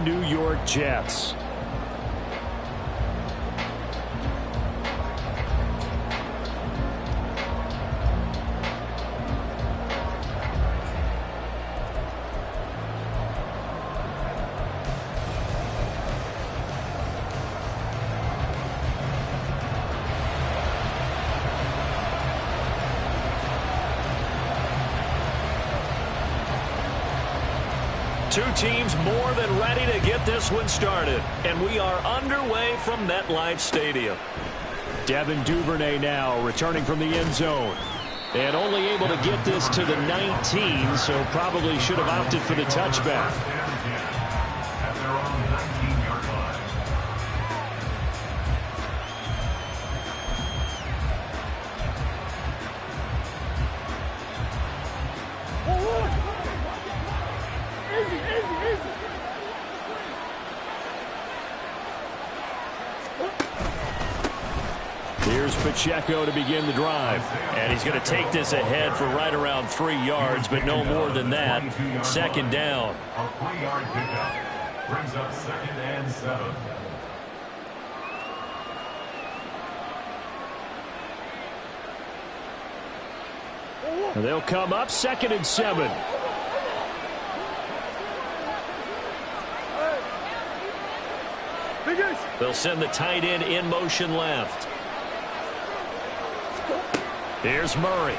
New York Jets. Two teams more than ready to get this one started. And we are underway from MetLife Stadium. Devin Duvernay now returning from the end zone. And only able to get this to the 19, so probably should have opted for the touchback. Here's Pacheco to begin the drive. And he's going to take this ahead for right around 3 yards, but no more than that. Second down. A 3-yard pickup brings up 2nd and 7. They'll come up 2nd and 7. They'll send the tight end in motion left. Here's Murray. It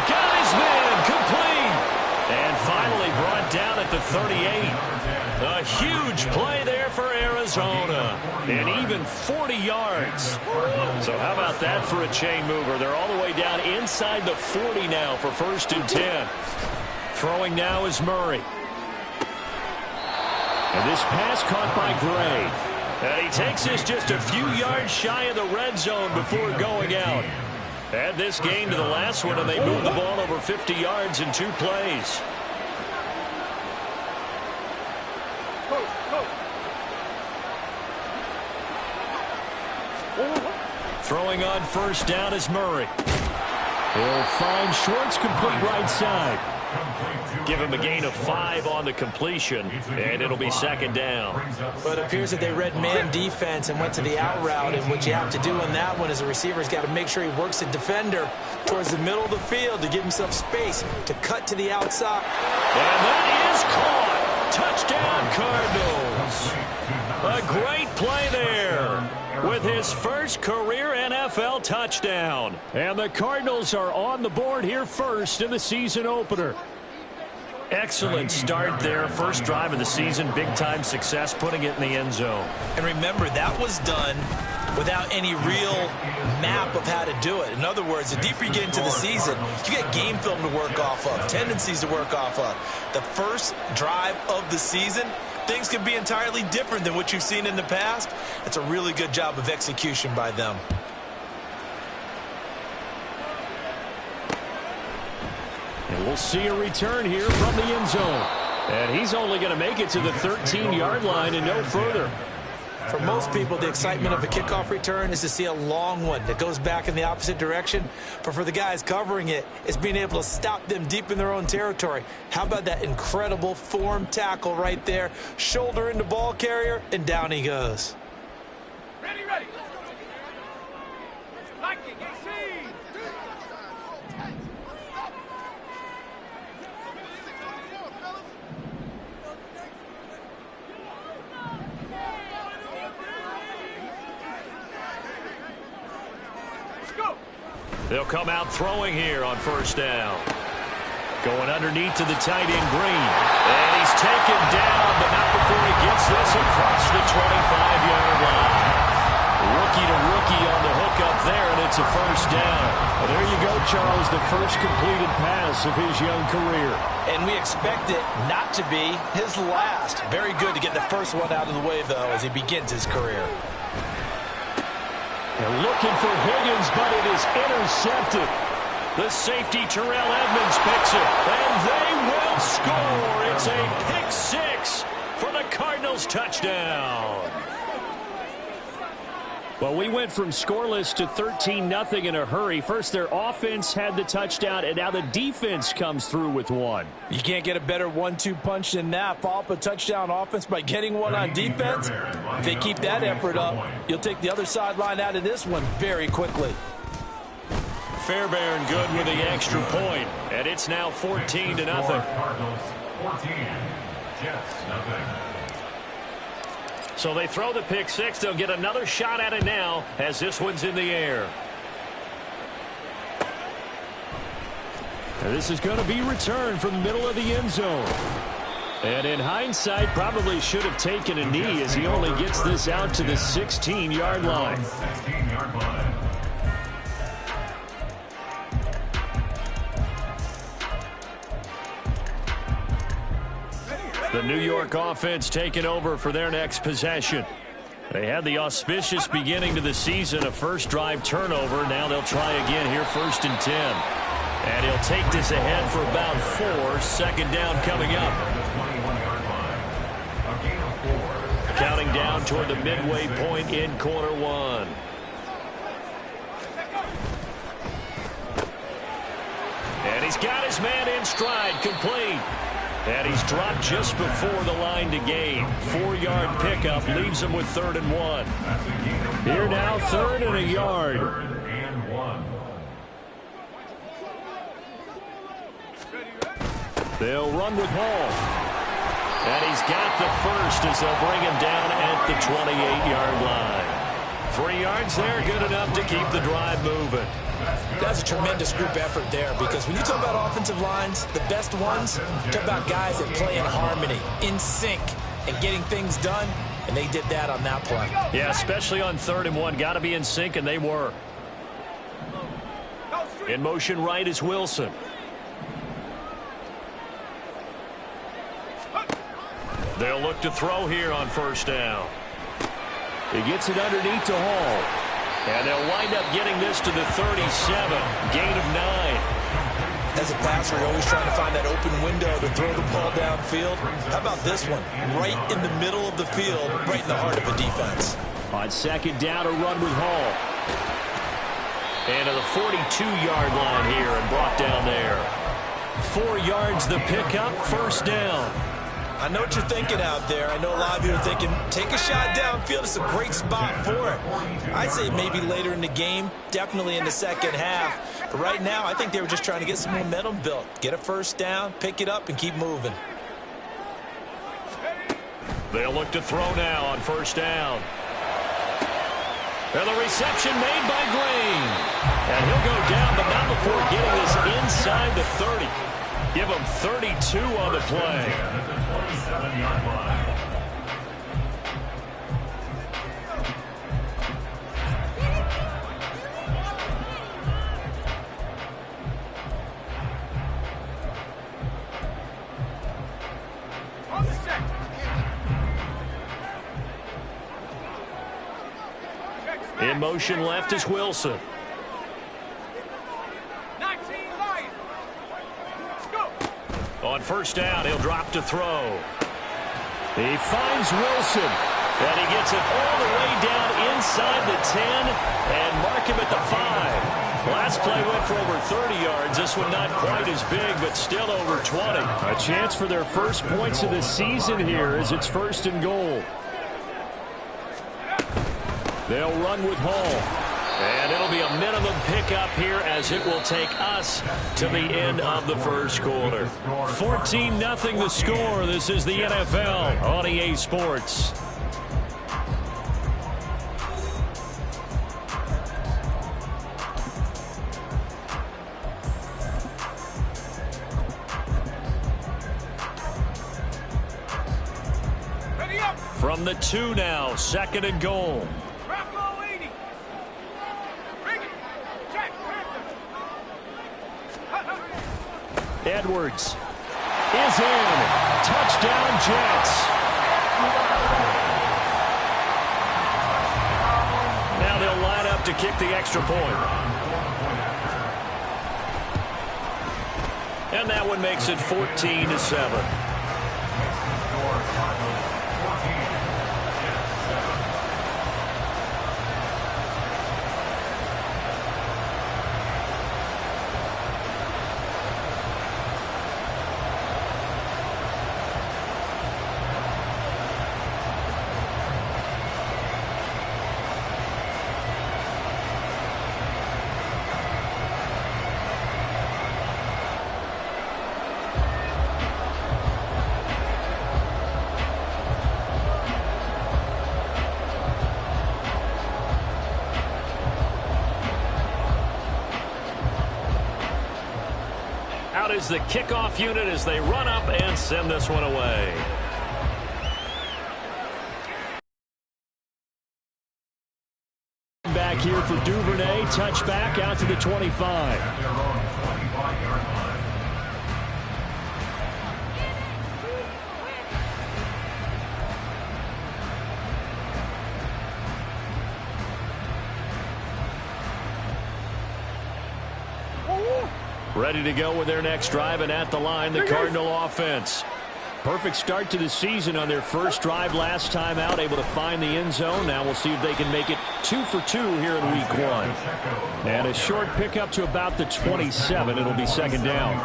got his man complete. And finally brought down at the 38. A huge play there for Arizona. And even 40 yards. So how about that for a chain mover? They're all the way down inside the 40 now for 1st and 10. Throwing now is Murray. And this pass caught by Gray. And he takes this just a few yards shy of the red zone before going out. Add this game to the last one, and they moved the ball over 50 yards in 2 plays. Throwing on 1st down is Murray. He'll find Schwartz, complete right side. Give him a gain of 5 on the completion, and it'll be 2nd down. But it appears that they read man defense and went to the out route, and what you have to do on that one is the receiver's got to make sure he works the defender towards the middle of the field to give himself space to cut to the outside. And that is caught. Touchdown, Cardinals. A great play there with his first career NFL touchdown. And the Cardinals are on the board here first in the season opener. Excellent start there. First drive of the season. Big-time success putting it in the end zone. And remember, that was done without any real map of how to do it. In other words, the deeper you get into the season, you get game film to work off of, tendencies to work off of. The first drive of the season, things can be entirely different than what you've seen in the past. It's a really good job of execution by them. And we'll see a return here from the end zone. And he's only going to make it to the 13-yard line and no further. For most people, the excitement of a kickoff return is to see a long one that goes back in the opposite direction. But for the guys covering it, it's being able to stop them deep in their own territory. How about that incredible form tackle right there? Shoulder into ball carrier, and down he goes. Ready, ready. Like it, get seen. They'll come out throwing here on 1st down. Going underneath to the tight end, Green. And he's taken down, but not before he gets this across the 25-yard line. Rookie to rookie on the hook up there, and it's a 1st down. Well, there you go, Charles, the first completed pass of his young career. And we expect it not to be his last. Very good to get the first one out of the way, though, as he begins his career. They're looking for Higgins, but it is intercepted. The safety, Terrell Edmonds, picks it, and they will score. It's a pick-6 for the Cardinals touchdown. Well, we went from scoreless to 13-0 in a hurry. First, their offense had the touchdown, and now the defense comes through with one. You can't get a better 1-2 punch than that. Follow up a touchdown offense by getting one on defense. If they keep that effort up, you'll take the other sideline out of this one very quickly. Fairbairn good with the extra point, and it's now 14-0. Cardinals 14, Jets nothing. So they throw the pick six. They'll get another shot at it now as this one's in the air. And this is going to be returned from the middle of the end zone. And in hindsight, probably should have taken a knee as he only gets this out to the 16-yard line. 16-yard line. The New York offense taking over for their next possession. They had the auspicious beginning to the season, a first drive turnover. Now they'll try again here, 1st and 10. And he'll take this ahead for about 4. Second down coming up. Counting down toward the midway point in quarter one. And he's got his man in stride, complete. And he's dropped just before the line to gain. 4-yard pickup leaves him with 3rd and 1. Here now, 3rd and a yard. 3rd and 1. They'll run with Hall. And he's got the first as they'll bring him down at the 28-yard line. 3 yards there, good enough to keep the drive moving. That's a tremendous group effort there, because when you talk about offensive lines, the best ones, talk about guys that play in harmony, in sync, and getting things done, and they did that on that play. Yeah, especially on 3rd and 1. Got to be in sync, and they were. In motion right is Wilson. They'll look to throw here on 1st down. He gets it underneath to Hall. And they'll wind up getting this to the 37. Gain of 9. As a passer, you're always trying to find that open window to throw the ball downfield. How about this one? Right in the middle of the field, right in the heart of a defense. On 2nd down, a run with Hall. And to the 42-yard line here and brought down there. 4 yards the pickup, 1st down. I know what you're thinking out there. I know a lot of you are thinking, take a shot downfield. It's a great spot for it. I'd say maybe later in the game, definitely in the second half. But right now, I think they were just trying to get some momentum built. Get a 1st down, pick it up, and keep moving. They'll look to throw now on 1st down. And the reception made by Green. And he'll go down, but not before getting this inside the 30. Give him 32 on the play. 27-yard line. On the set. In motion left is Wilson. 19 Lions. Let's go. On 1st down, he'll drop to throw. He finds Wilson, and he gets it all the way down inside the 10 and mark him at the 5. Last play went for over 30 yards. This one not quite as big, but still over 20. A chance for their first points of the season here as it's 1st and goal. They'll run with Hall. And it'll be a minimum pickup here as it will take us to the end of the first quarter. 14-0 the score. This is the NFL on EA Sports. Ready up. From the 2 now, 2nd and goal. Bravo 80. Bring it. Check. Edwards is in. Touchdown, Jets. Now they'll line up to kick the extra point. And that one makes it 14-7. is the kickoff unit as they run up and send this one away. Back here for Duvernay. Touchback out to the 25. Ready to go with their next drive, and at the line, the Cardinal offense. Perfect start to the season on their first drive last time out, able to find the end zone. Now we'll see if they can make it 2 for 2 here in week 1. And a short pickup to about the 27. It'll be second down.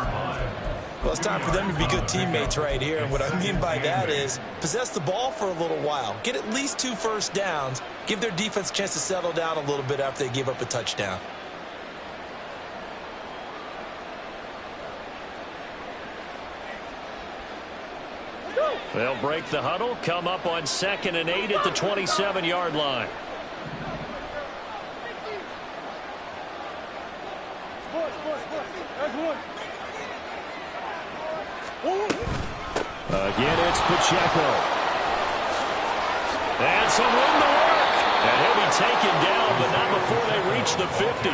Well, it's time for them to be good teammates right here. And what I mean by that is possess the ball for a little while. Get at least 2 first downs. Give their defense a chance to settle down a little bit after they give up a touchdown. They'll break the huddle, come up on 2nd and 8 at the 27-yard line. Again, it's Pacheco. And some room to work. And he'll be taken down, but not before they reach the 50.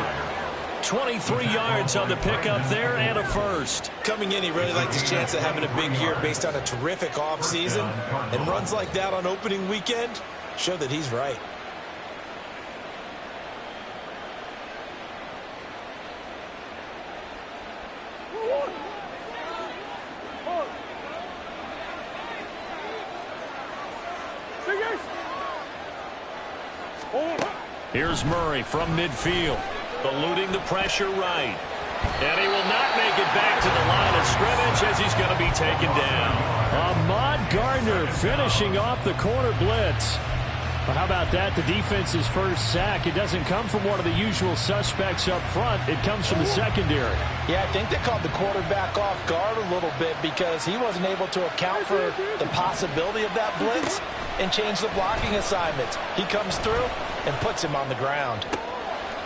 23 yards on the pickup there and a first. Coming in, he really liked his chance of having a big year based on a terrific offseason. And runs like that on opening weekend show that he's right. Here's Murray from midfield. Eluding the pressure right. And he will not make it back to the line of scrimmage as he's going to be taken down. Ahmad Gardner finishing off the corner blitz. Well, how about that? The defense's first sack. It doesn't come from one of the usual suspects up front. It comes from the secondary. Yeah, I think they caught the quarterback off guard a little bit because he wasn't able to account for the possibility of that blitz and change the blocking assignments. He comes through and puts him on the ground.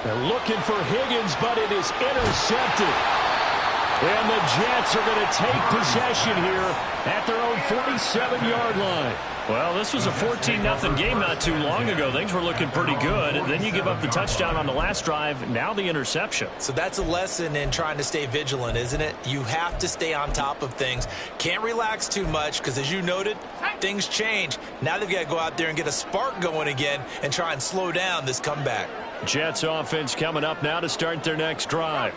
They're looking for Higgins, but it is intercepted. And the Jets are going to take possession here at their own 47-yard line. Well, this was a 14-0 game not too long ago. Things were looking pretty good. And then you give up the touchdown on the last drive. Now the interception. So that's a lesson in trying to stay vigilant, isn't it? You have to stay on top of things. Can't relax too much because, as you noted, things change. Now they've got to go out there and get a spark going again and try and slow down this comeback. Jets offense coming up now to start their next drive.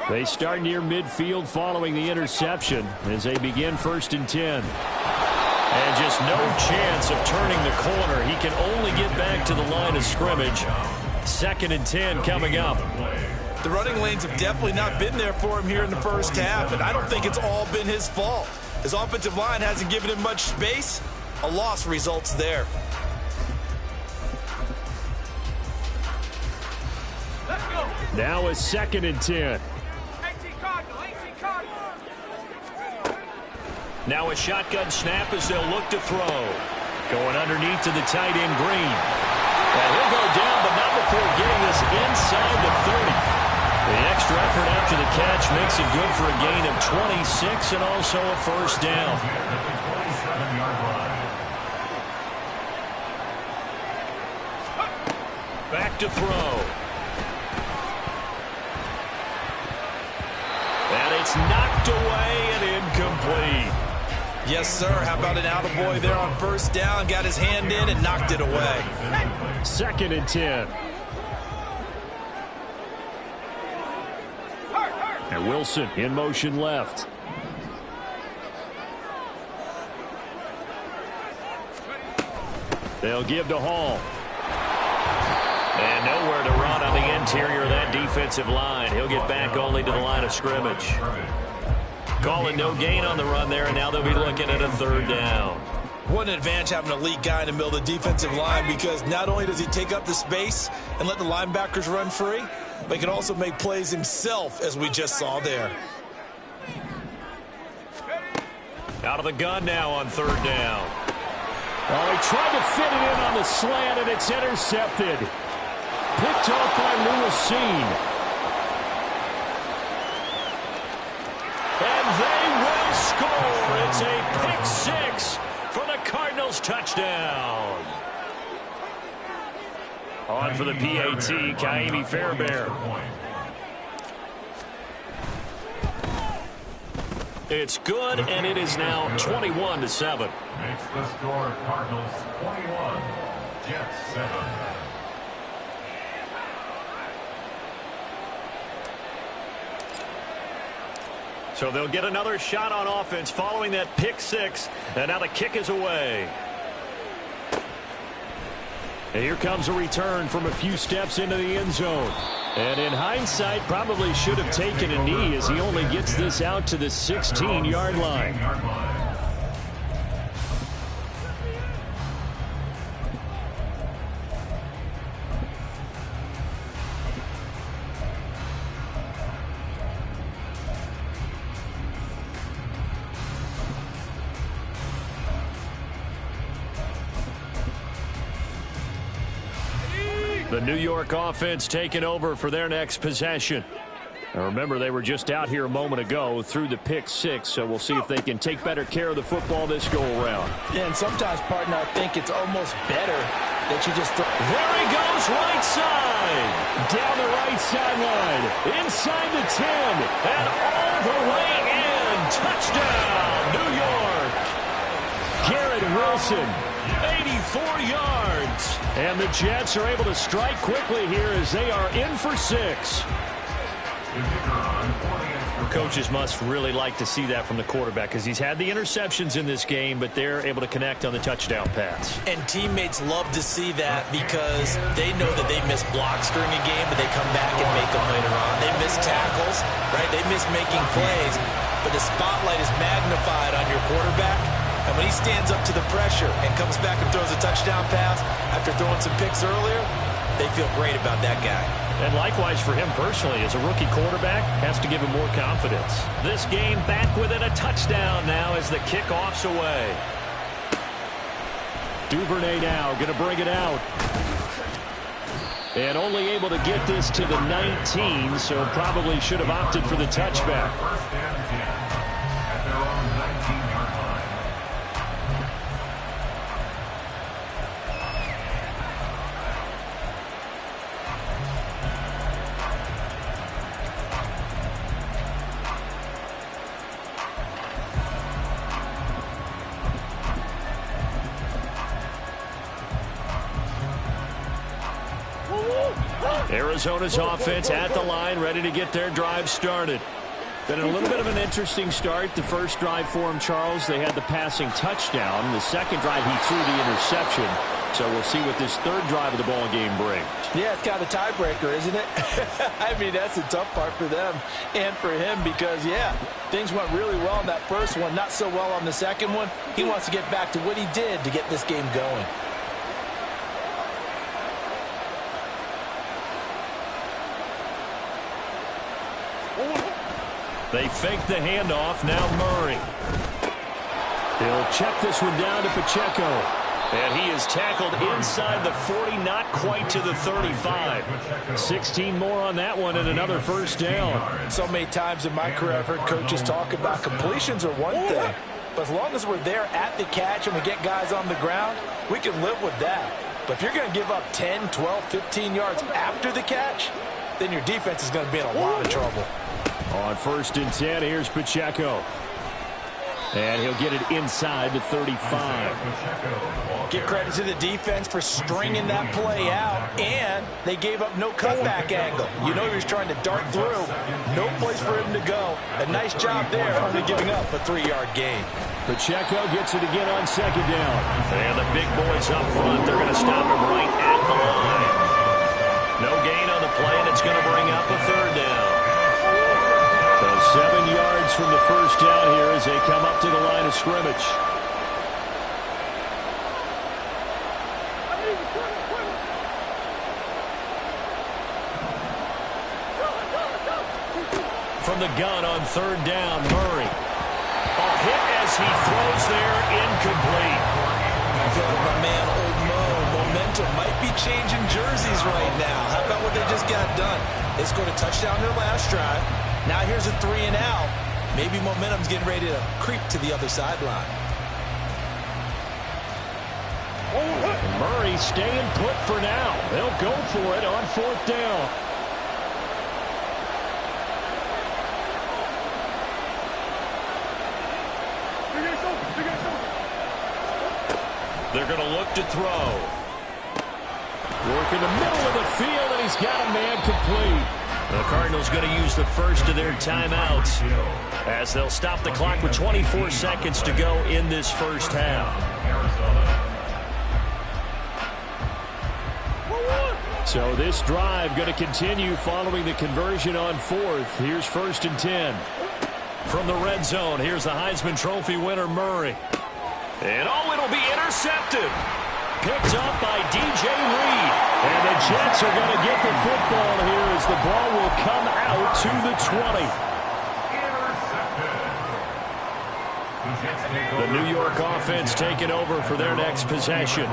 They start near midfield following the interception as they begin 1st and 10. And just no chance of turning the corner. He can only get back to the line of scrimmage. 2nd and 10 coming up. The running lanes have definitely not been there for him here in the first half, and I don't think it's all been his fault. His offensive line hasn't given him much space. A loss results there. Let's go. Now a 2nd and 10. Now a shotgun snap as they'll look to throw. Going underneath to the tight end Green. And he'll go down, but not before getting this inside the 30. The extra effort after the catch makes it good for a gain of 26 and also a first down. Back to throw. And it's knocked away and incomplete. Yes, sir. How about an attaboy there on 1st down? Got his hand in and knocked it away. 2nd and 10. And Wilson in motion left. They'll give to Hall. And nowhere to run on the interior of that defensive line. He'll get back only to the line of scrimmage. Calling no gain on the run there, and now they'll be looking at a 3rd down. What an advantage having an elite guy in the middle of the defensive line, because not only does he take up the space and let the linebackers run free, but he can also make plays himself, as we just saw there. Out of the gun now on 3rd down. Oh, he tried to fit it in on the slant, and it's intercepted. Picked off by Lewis. And touchdown. On for the PAT, Kaimi Fairbairn. It's good, and it is now 21-7. Makes the score Cardinals 21, Jets 7. So they'll get another shot on offense following that pick six, and now the kick is away. And here comes a return from a few steps into the end zone. And in hindsight, probably should have taken a knee as he only gets this out to the 16-yard line. The New York offense taking over for their next possession. Now remember, they were just out here a moment ago through the pick six, so we'll see if they can take better care of the football this go-around. Yeah, and sometimes, partner, I think it's almost better that you just throw. There he goes, right side. Down the right sideline. Inside the 10. And all the way in. Touchdown, New York. Garrett Wilson, 84 yards. And the Jets are able to strike quickly here as they are in for 6. Coaches must really like to see that from the quarterback because he's had the interceptions in this game, but they're able to connect on the touchdown pass. And teammates love to see that because they know that they miss blocks during a game, but they come back and make them later on. They miss tackles, right? They miss making plays, but the spotlight is magnified on your quarterback. And when he stands up to the pressure and comes back and throws a touchdown pass after throwing some picks earlier, they feel great about that guy. And likewise for him personally, as a rookie quarterback, has to give him more confidence. This game back within a touchdown now as the kickoff's away. Duvernay now going to bring it out. And only able to get this to the 19, so probably should have opted for the touchback. First and 10 at their own 19-yard line. Arizona's offense at the line, ready to get their drive started. Been a little bit of an interesting start. The first drive for him, Charles, they had the passing touchdown. The second drive, he threw the interception. So we'll see what this third drive of the ball game brings. Yeah, it's kind of a tiebreaker, isn't it? I mean, that's the tough part for them and for him because, yeah, things went really well in that first one, not so well on the second one. He wants to get back to what he did to get this game going. They fake the handoff. Now Murray. He'll check this one down to Pacheco. And he is tackled inside the 40, not quite to the 35. 16 more on that one and another first down. So many times in my career I've heard coaches talk about completions are one thing. But as long as we're there at the catch and we get guys on the ground, we can live with that. But if you're going to give up 10, 12, 15 yards after the catch, then your defense is going to be in a lot of trouble. On first and 10, here's Pacheco. And he'll get it inside the 35. Give credit to the defense for stringing that play out, and they gave up no cutback angle. You know he was trying to dart through. No place for him to go. A nice job there, only giving up a 3-yard gain. Pacheco gets it again on second down. And the big boys up front, they're going to stop him right at the line. No gain on the play, and it's going to bring up a third down. So 7 yards from the first down here as they come up to the line of scrimmage. From the gun on third down, Murray. A hit as he throws there, incomplete. I feel like my man, Old Mo, momentum might be changing jerseys right now. How about what they just got done? They scored a touchdown their last drive. Now here's a 3 and out. Maybe momentum's getting ready to creep to the other sideline. Murray staying put for now. They'll go for it on 4th down. They're going to look to throw. Work in the middle of the field, and he's got a man complete. The Cardinals going to use the first of their timeouts as they'll stop the clock with 24 seconds to go in this first half. So this drive going to continue following the conversion on 4th. Here's 1st and 10. From the red zone, here's the Heisman Trophy winner, Murray. And it'll be intercepted. Picked up by DJ Reed. And the Jets are going to get the football here as the ball will come out to the 20. The New York offense taking over for their next possession.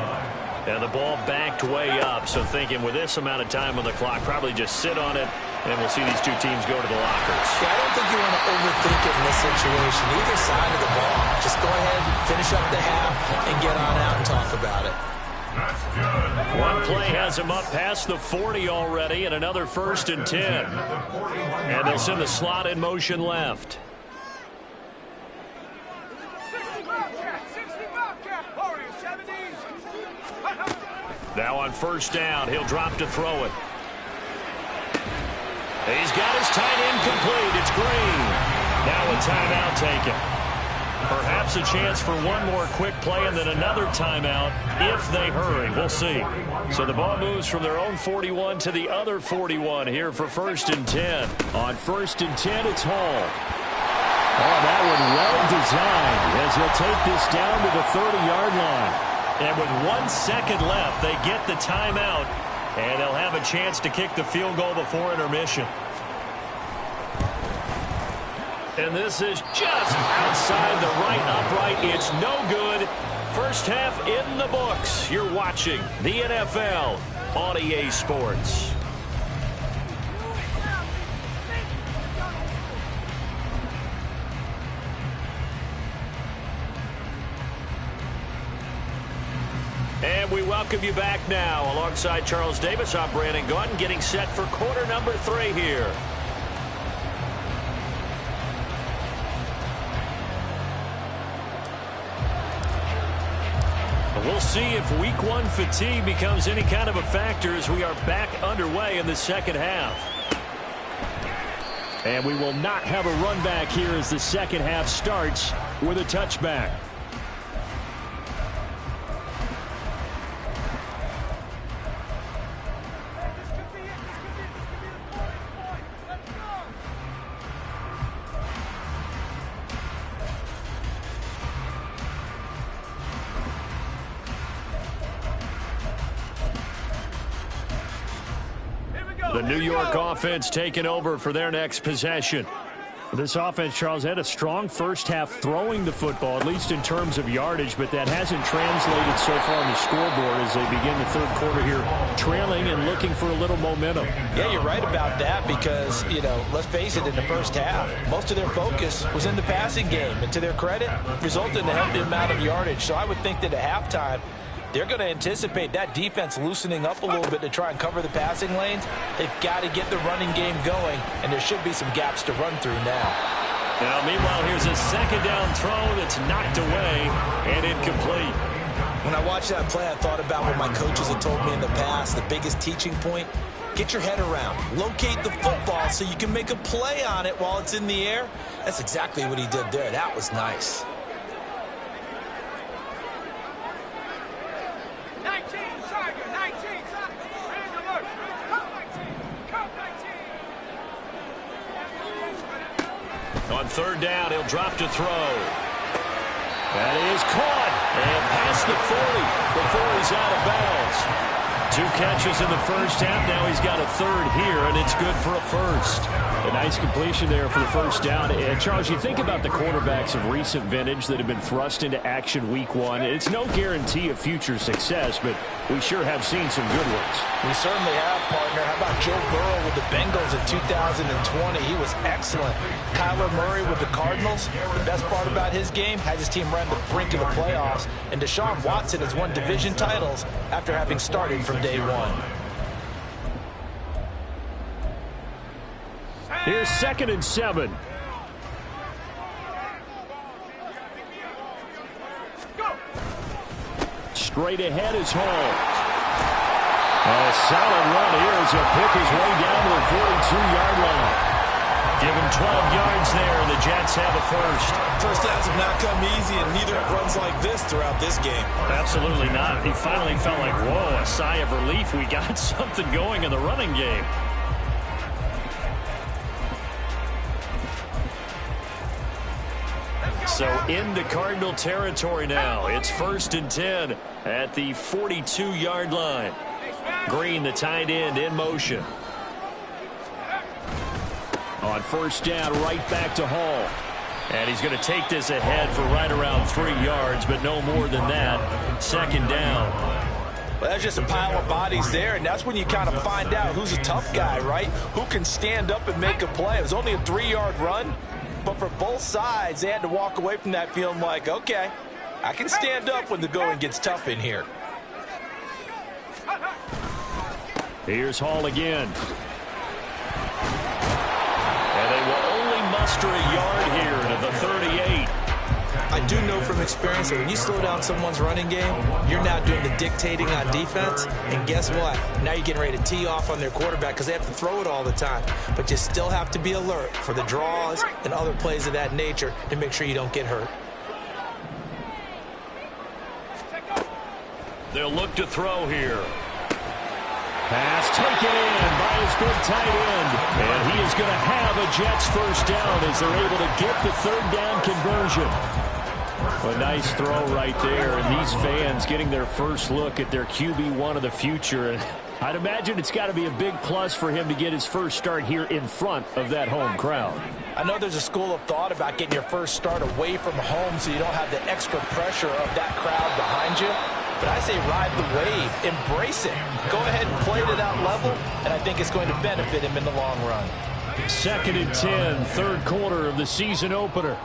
And the ball backed way up, so thinking with this amount of time on the clock, probably just sit on it, and we'll see these two teams go to the lockers. Yeah, I don't think you want to overthink it in this situation. Either side of the ball. Just go ahead, finish up the half, and get on out and talk about it. That's good. One play has him up past the 40 already, and another 1st and 10. And they'll send the slot in motion left. 60 Bobcat, Warriors 70s. Now on 1st down, he'll drop to throw it. He's got his tight end complete. It's Green. Now a timeout taken. Perhaps a chance for one more quick play and then another timeout if they hurry. We'll see. So the ball moves from their own 41 to the other 41 here for 1st and 10. On 1st and 10, it's Hall. Oh, that one well designed as he'll take this down to the 30-yard line. And with 1 second left, they get the timeout, and they'll have a chance to kick the field goal before intermission. And this is just outside the right upright. It's no good. First half in the books. You're watching the NFL on EA Sports. And we welcome you back now. Alongside Charles Davis, I'm Brandon Gaudin, getting set for quarter number 3 here. We'll see if week 1 fatigue becomes any kind of a factor as we are back underway in the second half. And we will not have a run back here as the second half starts with a touchback. The New York offense taking over for their next possession. This offense, Charles, had a strong first half throwing the football, at least in terms of yardage, but that hasn't translated so far on the scoreboard as they begin the third quarter here, trailing and looking for a little momentum. Yeah, you're right about that because, let's face it, in the first half, most of their focus was in the passing game, and to their credit, resulted in a healthy amount of yardage. So I would think that at halftime, they're going to anticipate that defense loosening up a little bit to try and cover the passing lanes. They've got to get the running game going, and there should be some gaps to run through now. Now, meanwhile, here's a second down throw that's knocked away and incomplete. When I watched that play, I thought about what my coaches had told me in the past. The biggest teaching point, get your head around. Locate the football so you can make a play on it while it's in the air. That's exactly what he did there. That was nice. 19, Tiger, 19, and alert. Come 19. On third down, he'll drop to throw. That is caught and past the 40 before he's out of bounds. 2 catches in the first half. Now he's got a third here, and it's good for a first. A nice completion there for the first down. And Charles, you think about the quarterbacks of recent vintage that have been thrust into action week 1. It's no guarantee of future success, but we sure have seen some good ones. We certainly have, partner. How about Joe Burrow with the Bengals in 2020. He was excellent. Kyler Murray with the Cardinals. The best part about his game, has his team right on the brink of the playoffs. And Deshaun Watson has won division titles after having started from day one. Here's 2nd and 7. Straight ahead is Hall. A solid run here as he'll pick his way down to the 42-yard line. Give him 12 yards there, and the Jets have a first. First downs have not come easy, and neither have runs like this throughout this game. Absolutely not. He finally felt like, whoa, a sigh of relief. We got something going in the running game. So into Cardinal territory now. It's 1st and 10 at the 42-yard line. Green, the tight end, in motion. On 1st down, right back to Hall. And he's going to take this ahead for right around 3 yards, but no more than that. 2nd down. Well, that's just a pile of bodies there, and that's when you kind of find out who's a tough guy, right? Who can stand up and make a play. It was only a 3-yard run, but for both sides, they had to walk away from that feeling like, okay, I can stand up when the going gets tough in here. Here's Hall again. And they will only muster a yard here to the 38. I do know from experience that when you slow down someone's running game, you're now doing the dictating on defense. And guess what? Now you're getting ready to tee off on their quarterback because they have to throw it all the time. But you still have to be alert for the draws and other plays of that nature to make sure you don't get hurt. They'll look to throw here. Pass taken in by his big tight end. And he is going to have a Jets first down as they're able to get the 3rd down conversion. A nice throw right there. And these fans getting their first look at their QB1 of the future. And I'd imagine it's got to be a big plus for him to get his first start here in front of that home crowd. I know there's a school of thought about getting your first start away from home so you don't have the extra pressure of that crowd behind you. But I say ride the wave, embrace it. Go ahead and play it at that level, and I think it's going to benefit him in the long run. 2nd and 10, 3rd quarter of the season opener.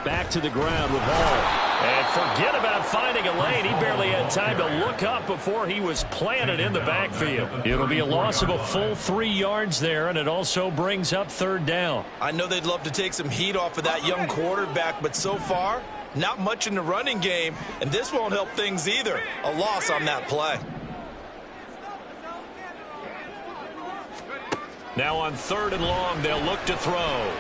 Back to the ground with Hall. And forget about finding a lane. He barely had time to look up before he was planted in the backfield. It'll be a loss of a full 3 yards there, and it also brings up 3rd down. I know they'd love to take some heat off of that young quarterback, but so far, not much in the running game, and this won't help things either. A loss on that play. Now on 3rd and long, they'll look to throw.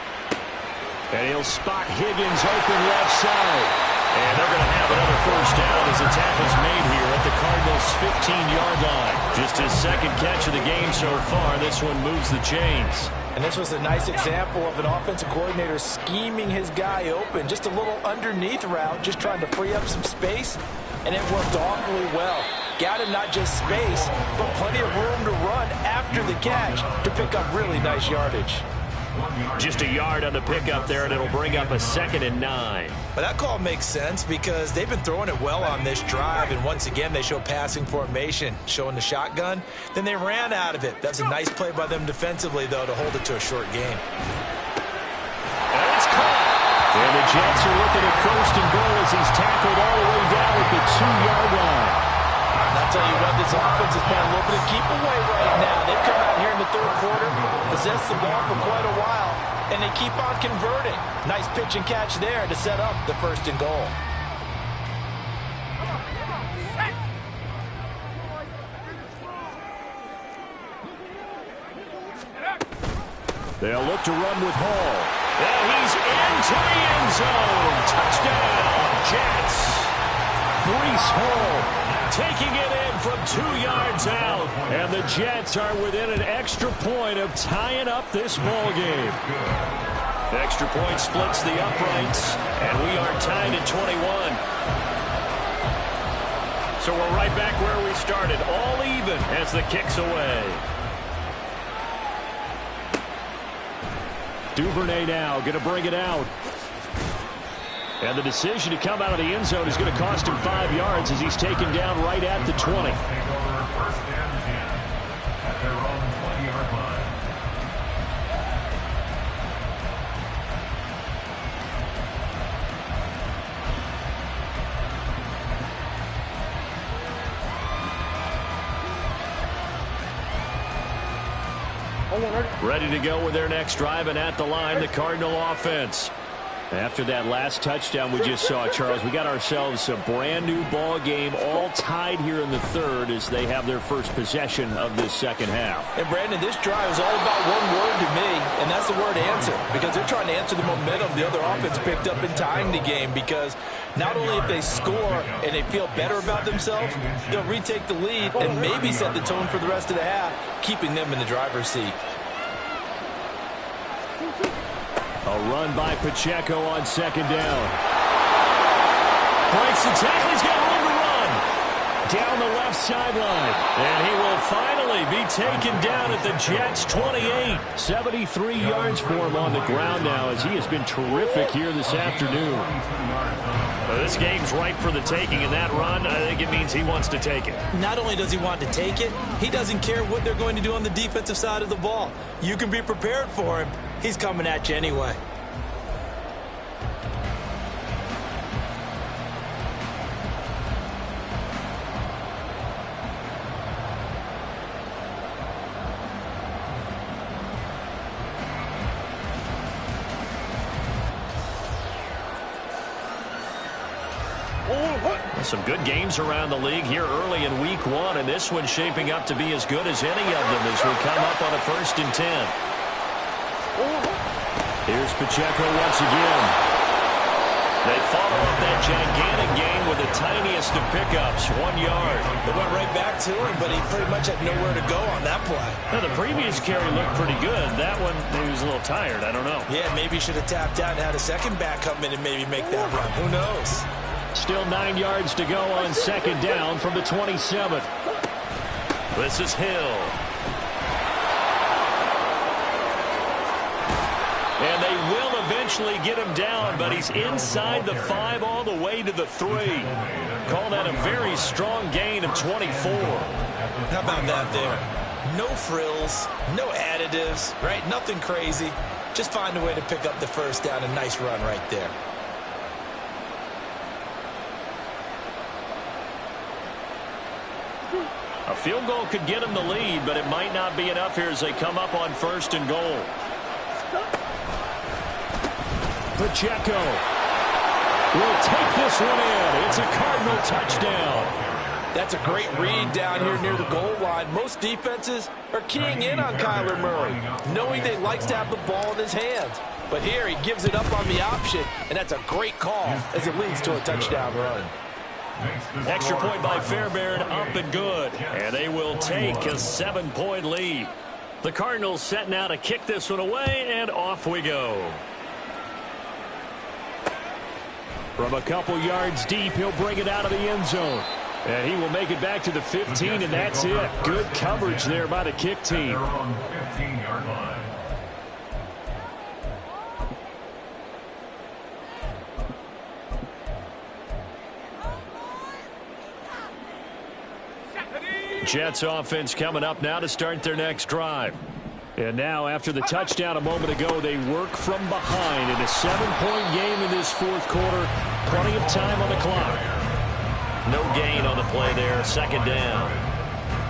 And he'll spot Higgins open left side. And they're going to have another first down as the tackle's made here at the Cardinals' 15-yard line. Just his 2nd catch of the game so far. This one moves the chains. And this was a nice example of an offensive coordinator scheming his guy open. Just a little underneath route, just trying to free up some space. And it worked awfully well. Got him not just space, but plenty of room to run after the catch to pick up really nice yardage. Just a yard on the pickup there, and it'll bring up a 2nd and 9. But that call makes sense because they've been throwing it well on this drive, and once again they show passing formation, showing the shotgun. Then they ran out of it. That's a nice play by them defensively, though, to hold it to a short game. And it's caught. And the Jets are looking at 1st and goal as he's tackled all the way down at the 2-yard line. And I'll tell you what, this offense is playing a little bit of keep away right now. They've come out here in the 3rd quarter, possessed the ball for quite a while, and they keep on converting. Nice pitch and catch there to set up the 1st and goal. They'll look to run with Hall. And he's into the end zone. Touchdown, Jets. Breece Hall taking it in from 2 yards out. And the Jets are within an extra point of tying up this ball game. The extra point splits the uprights, and we are tied at 21. So we're right back where we started, all even as the kick's away. Duvernay now going to bring it out. And the decision to come out of the end zone is going to cost him 5 yards as he's taken down right at the 20. Ready to go with their next drive, and at the line, the Cardinal offense. After that last touchdown we just saw, Charles, we got ourselves a brand new ball game, all tied here in the third as they have their first possession of this second half. And Brandon, this drive is all about one word to me, and that's the word answer, because they're trying to answer the momentum the other offense picked up in tying the game, because not only if they score and they feel better about themselves, they'll retake the lead and maybe set the tone for the rest of the half, keeping them in the driver's seat. A run by Pacheco on second down. Breaks the tackle. He's got room to run. Down the left sideline. And he will finally be taken down at the Jets' 28. 73 yards for him on the ground now as he has been terrific here this afternoon. Well, this game's ripe for the taking, and that run, I think it means he wants to take it. Not only does he want to take it, he doesn't care what they're going to do on the defensive side of the ball. You can be prepared for him. He's coming at you anyway. Some good games around the league here early in week one, and this one's shaping up to be as good as any of them as we come up on a 1st and 10. Here's Pacheco once again. They follow up that gigantic gain with the tiniest of pickups, 1 yard. They went right back to him, but he pretty much had nowhere to go on that play. Now, the previous carry looked pretty good. That one, maybe he was a little tired. I don't know. Yeah, maybe he should have tapped out and had a second back come in and maybe make that run. Who knows? Still 9 yards to go on second down from the 27. This is Hill. And they will eventually get him down, but he's inside the 5 all the way to the 3. Call that a very strong gain of 24. How about that there? No frills, no additives, right? Nothing crazy. Just find a way to pick up the first down. A nice run right there. A field goal could get him the lead, but it might not be enough here as they come up on 1st and goal. Pacheco will take this one in. It's a Cardinal touchdown. That's a great read down here near the goal line. Most defenses are keying in on Kyler Murray, knowing that he likes to have the ball in his hands. But here he gives it up on the option, and that's a great call as it leads to a touchdown run. Extra point by Fairbairn, up and good. And they will take a 7-point lead. The Cardinals set now to kick this one away, and off we go. From a couple yards deep, he'll bring it out of the end zone. And he will make it back to the 15, and that's it. Good coverage there by the kick team. They're on the 15-yard line. Jets offense coming up now to start their next drive. And now, after the touchdown a moment ago, they work from behind in a 7-point game in this 4th quarter. Plenty of time on the clock. No gain on the play there, 2nd down.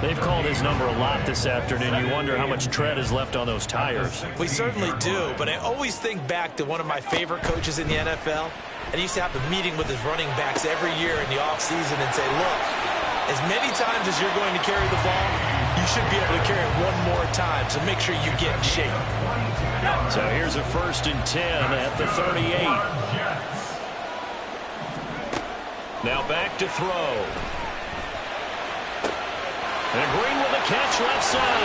They've called his number a lot this afternoon. You wonder how much tread is left on those tires. We certainly do, but I always think back to one of my favorite coaches in the NFL. And he used to have a meeting with his running backs every year in the offseason and say, look, as many times as you're going to carry the ball, you should be able to carry it one more time, so make sure you get in shape. So here's a 1st and 10 at the 38. Now back to throw. And Green with a catch left side.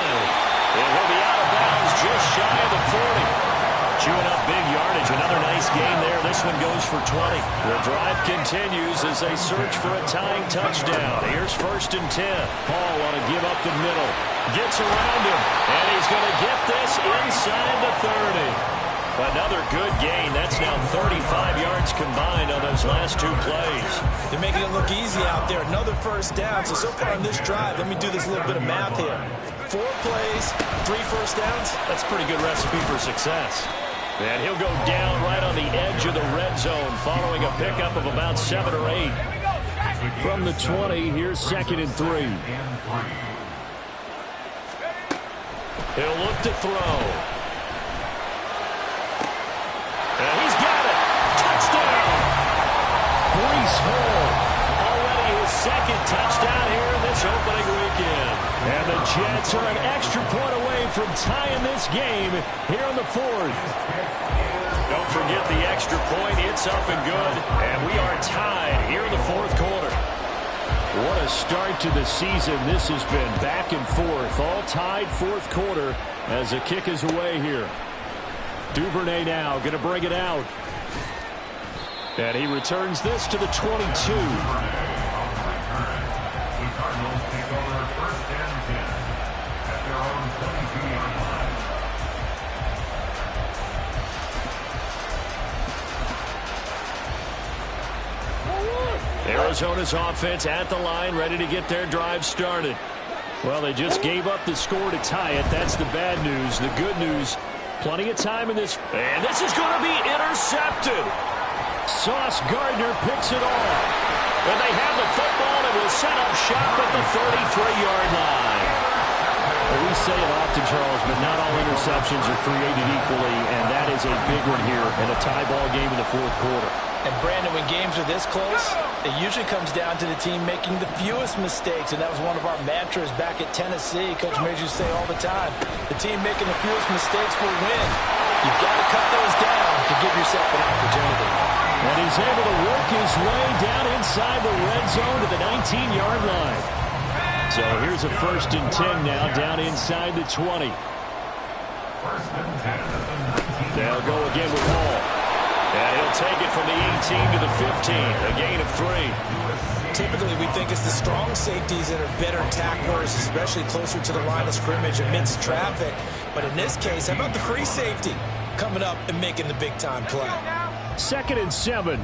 It will be out of bounds just shy of the 40. Chewing up big yardage. Another nice gain there. This one goes for 20. The drive continues as they search for a tying touchdown. Here's 1st and 10. Paul want to give up the middle. Gets around him. And he's going to get this inside the 30. Another good gain. That's now 35 yards combined on those last 2 plays. They're making it look easy out there. Another 1st down. So far on this drive, let me do this little bit of math here. 4 plays, 3 1st downs. That's a pretty good recipe for success. And he'll go down right on the edge of the red zone following a pickup of about 7 or 8. From the 20, here's 2nd and 3. He'll look to throw. And he's got it. Touchdown. Breece Hall. Already his second touchdown here in this opening weekend. And the Jets are an extra point away from tying this game here in the fourth. Don't forget the extra point. It's up and good. And we are tied here in the fourth quarter. What a start to the season this has been. Back and forth. All tied fourth quarter as the kick is away here. Duvernay now going to bring it out. And he returns this to the 22. Arizona's offense at the line, ready to get their drive started. Well, they just gave up the score to tie it. That's the bad news. The good news, plenty of time in this. And this is going to be intercepted. Sauce Gardner picks it off. And they have the football and will set up shop at the 33-yard line. Well, we say it often, Charles, but not all interceptions are created equally, and that is a big one here in a tie ball game in the fourth quarter. And, Brandon, when games are this close, it usually comes down to the team making the fewest mistakes, and that was one of our mantras back at Tennessee. Coach Major used to say all the time, the team making the fewest mistakes will win. You've got to cut those down to give yourself an opportunity. And he's able to work his way down inside the red zone to the 19-yard line. So here's a 1st and 10 now, down inside the 20. They'll go again with Hall. And he'll take it from the 18 to the 15, a gain of 3. Typically, we think it's the strong safeties that are better tacklers, especially closer to the line of scrimmage amidst traffic. But in this case, how about the free safety coming up and making the big-time play? 2nd and 7.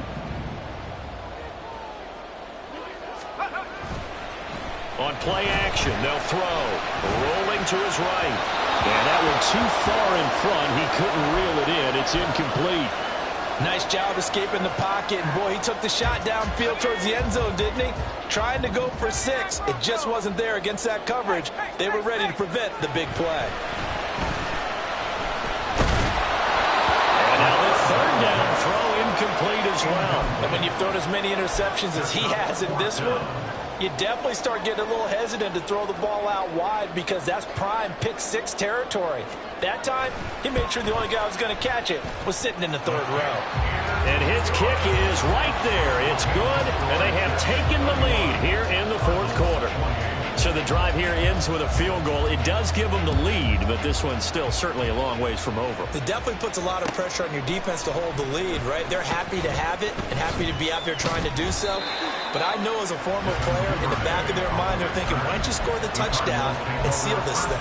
On play action, they'll throw. Rolling to his right. And that one too far in front. He couldn't reel it in. It's incomplete. Nice job escaping the pocket. And, boy, he took the shot downfield towards the end zone, didn't he? Trying to go for 6. It just wasn't there against that coverage. They were ready to prevent the big play. And now the 3rd down throw incomplete as well. And when you've thrown as many interceptions as he has in this one, you definitely start getting a little hesitant to throw the ball out wide because that's prime pick 6 territory. That time, he made sure the only guy who was going to catch it was sitting in the 3rd row. And his kick is right there. It's good, and they have taken the lead here in the fourth quarter. So the drive here ends with a field goal. It does give them the lead, but this one's still certainly a long ways from over. It definitely puts a lot of pressure on your defense to hold the lead, right? They're happy to have it and happy to be out there trying to do so. But I know as a former player, in the back of their mind, they're thinking, why don't you score the touchdown and seal this thing?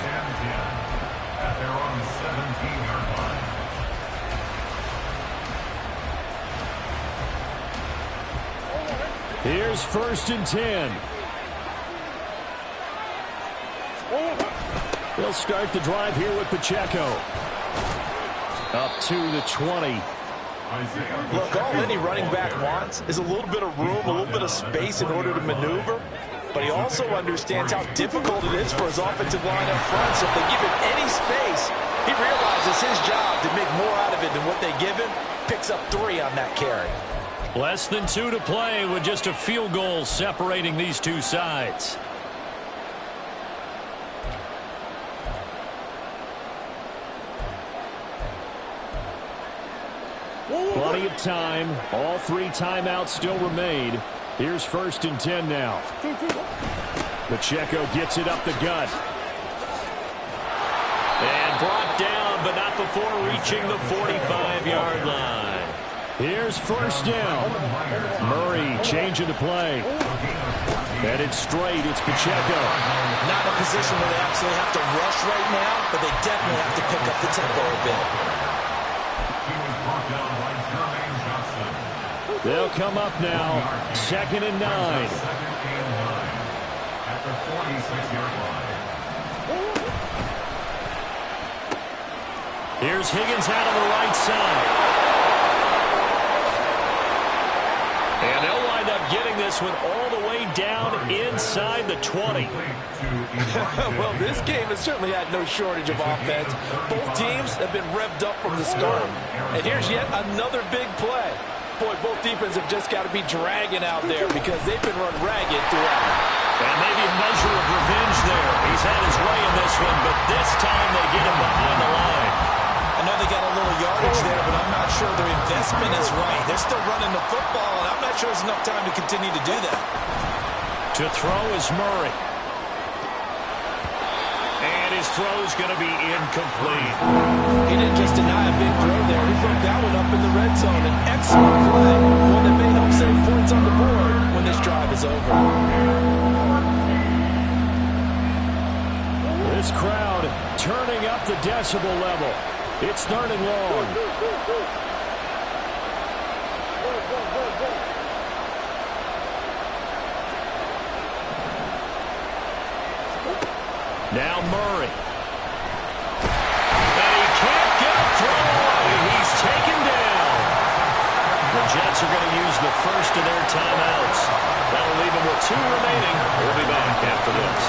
Here's 1st and 10. They'll start the drive here with Pacheco. Up to the 20. Look, all any running back wants is a little bit of room, a little bit of space in order to maneuver. But he also understands how difficult it is for his offensive line up front. So if they give him any space, he realizes his job to make more out of it than what they give him. Picks up 3 on that carry. Less than 2 to play with just a field goal separating these two sides. Plenty of time. All 3 timeouts still remain. Here's 1st and 10 now. Pacheco gets it up the gut. And brought down, but not before reaching the 45-yard line. Here's 1st down. Murray changing the play. Headed straight, it's Pacheco. Not in a position where they absolutely have to rush right now, but they definitely have to pick up the tempo a bit. They'll come up now, 2nd and 9. Here's Higgins out on the right side. And they'll wind up getting this this one all the way down inside the 20. Well, this game has certainly had no shortage of offense. Both teams have been revved up from the start. And here's yet another big play. Boy, both defenses have just got to be dragging out there because they've been run ragged throughout. And maybe a measure of revenge there. He's had his way in this one, but this time they get him behind the line. I know they got a little yardage there, but I'm not sure their investment is right. They're still running the football, and I'm not sure there's enough time to continue to do that. To throw is Murray. And his throw's going to be incomplete. He didn't just deny a big throw there. He broke that one up in the red zone. An excellent play, one that may help save points on the board when this drive is over. This crowd turning up the decibel level. It's 3rd and long. Now Murray. And he can't get a throw away. He's taken down. The Jets are going to use the first of their timeouts. That'll leave them with 2 remaining. We'll be back after this.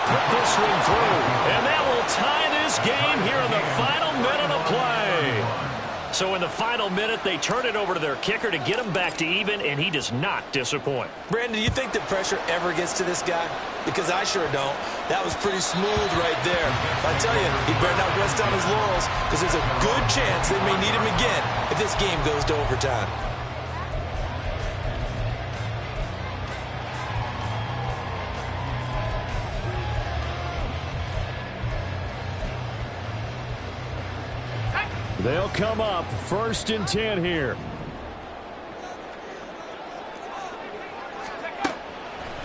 Put this one through, and that will tie this game here in the final minute of play. So in the final minute, they turn it over to their kicker to get him back to even, and he does not disappoint. Brandon, do you think that pressure ever gets to this guy? Because I sure don't. That was pretty smooth right there. I tell you, he better not rest on his laurels, because there's a good chance they may need him again if this game goes to overtime. They'll come up 1st and 10 here.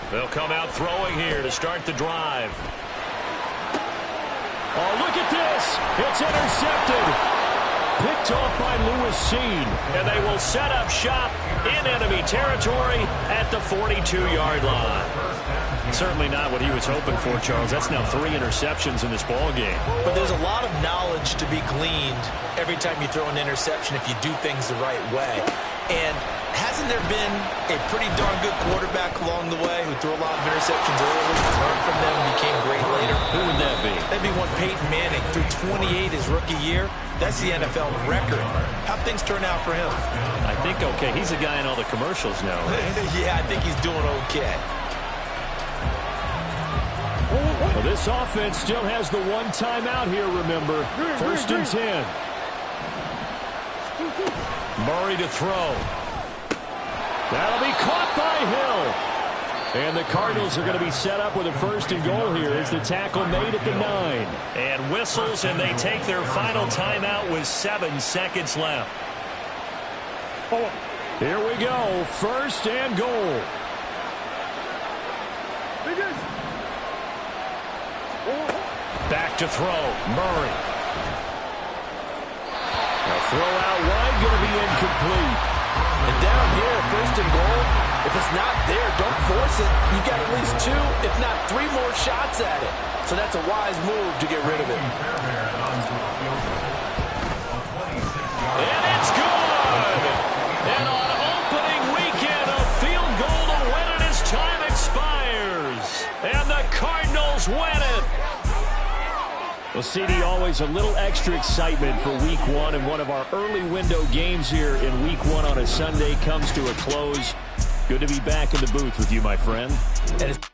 They'll come out throwing here to start the drive. Oh, look at this. It's intercepted. Picked off by Lewis Seen. And they will set up shop in enemy territory at the 42-yard line. Certainly not what he was hoping for, Charles. That's now 3 interceptions in this ball game. But there's a lot of knowledge to be gleaned every time you throw an interception if you do things the right way. And hasn't there been a pretty darn good quarterback along the way who threw a lot of interceptions early, learned from them, and became great later? Who would that be? That'd be one Peyton Manning. Threw 28 his rookie year. That's the NFL record. How'd things turn out for him? I think okay. He's a guy in all the commercials now, right? Yeah, I think he's doing okay. Well, this offense still has the 1 timeout here, remember. 1st and 10. Murray to throw. That'll be caught by Hill. And the Cardinals are going to be set up with a 1st and goal here as the tackle made at the 9. And whistles, and they take their final timeout with 7 seconds left. Here we go. 1st and goal. Back to throw. Murray. A throw out wide, going to be incomplete. And down here, 1st and goal, if it's not there, don't force it. You got at least 2, if not 3 more shots at it. So that's a wise move to get rid of it. And it's good! And on opening weekend, a field goal to win it as time expires. And the Cardinals win it. Well, CD, always a little extra excitement for Week 1, and one of our early window games here in Week 1 on a Sunday comes to a close. Good to be back in the booth with you, my friend. And it's